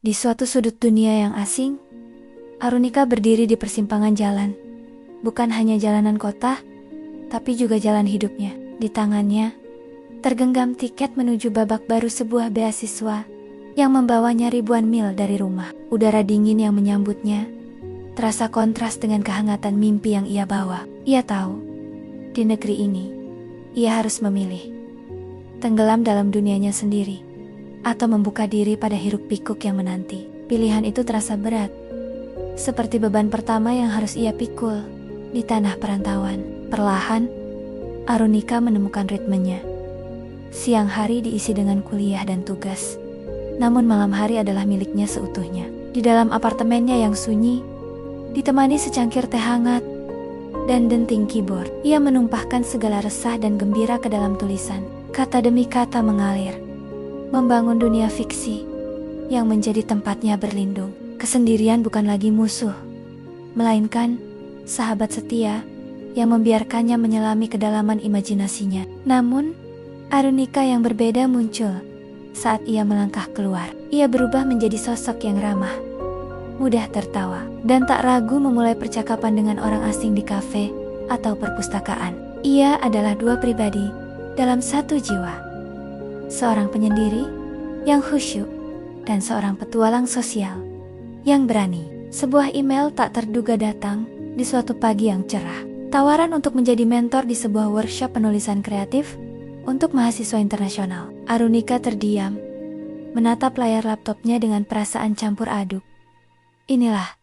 Di suatu sudut dunia yang asing, Arunika berdiri di persimpangan jalan. Bukan hanya jalanan kota, tapi juga jalan hidupnya. Di tangannya, tergenggam tiket menuju babak baru sebuah beasiswa yang membawanya ribuan mil dari rumah. Udara dingin yang menyambutnya terasa kontras dengan kehangatan mimpi yang ia bawa. Ia tahu, di negeri ini, ia harus memilih. Tenggelam dalam dunianya sendiri, atau membuka diri pada hiruk pikuk yang menanti. Pilihan itu terasa berat, seperti beban pertama yang harus ia pikul di tanah perantauan. Perlahan, Arunika menemukan ritmenya. Siang hari diisi dengan kuliah dan tugas, namun malam hari adalah miliknya seutuhnya. Di dalam apartemennya yang sunyi, ditemani secangkir teh hangat dan denting keyboard, ia menumpahkan segala resah dan gembira ke dalam tulisan. Kata demi kata mengalir, membangun dunia fiksi yang menjadi tempatnya berlindung. Kesendirian bukan lagi musuh, melainkan sahabat setia yang membiarkannya menyelami kedalaman imajinasinya. Namun, Arunika yang berbeda muncul saat ia melangkah keluar. Ia berubah menjadi sosok yang ramah, mudah tertawa, dan tak ragu memulai percakapan dengan orang asing di kafe atau perpustakaan. Ia adalah dua pribadi dalam satu jiwa. Seorang penyendiri yang khusyuk dan seorang petualang sosial yang berani. Sebuah email tak terduga datang di suatu pagi yang cerah. Tawaran untuk menjadi mentor di sebuah workshop penulisan kreatif untuk mahasiswa internasional. Arunika terdiam, menatap layar laptopnya dengan perasaan campur aduk. Inilah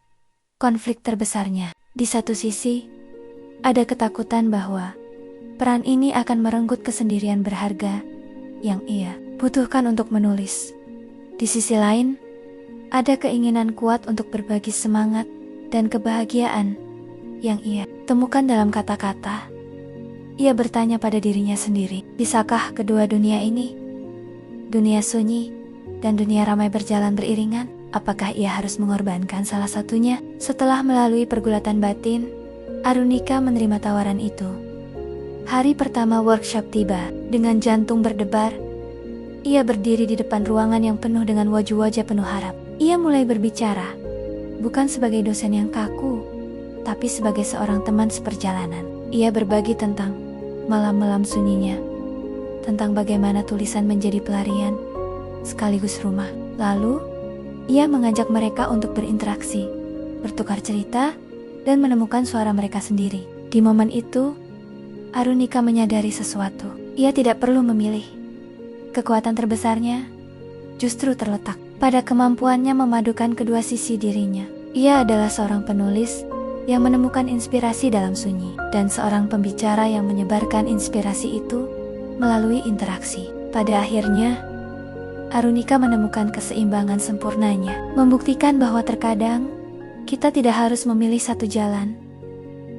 konflik terbesarnya. Di satu sisi, ada ketakutan bahwa peran ini akan merenggut kesendirian berharga yang ia butuhkan untuk menulis. Di sisi lain, ada keinginan kuat untuk berbagi semangat dan kebahagiaan yang ia temukan dalam kata-kata. Ia bertanya pada dirinya sendiri, bisakah kedua dunia ini, dunia sunyi dan dunia ramai, berjalan beriringan? Apakah ia harus mengorbankan salah satunya? Setelah melalui pergulatan batin, Arunika menerima tawaran itu. Hari pertama workshop tiba. Dengan jantung berdebar, ia berdiri di depan ruangan yang penuh dengan wajah-wajah penuh harap. Ia mulai berbicara, bukan sebagai dosen yang kaku, tapi sebagai seorang teman seperjalanan. Ia berbagi tentang malam-malam sunyinya, tentang bagaimana tulisan menjadi pelarian sekaligus rumah. Lalu, ia mengajak mereka untuk berinteraksi, bertukar cerita, dan menemukan suara mereka sendiri. Di momen itu, Arunika menyadari sesuatu. Ia tidak perlu memilih. Kekuatan terbesarnya justru terletak pada kemampuannya memadukan kedua sisi dirinya. Ia adalah seorang penulis yang menemukan inspirasi dalam sunyi, dan seorang pembicara yang menyebarkan inspirasi itu melalui interaksi. Pada akhirnya, Arunika menemukan keseimbangan sempurnanya, membuktikan bahwa terkadang kita tidak harus memilih satu jalan,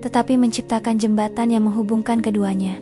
tetapi menciptakan jembatan yang menghubungkan keduanya.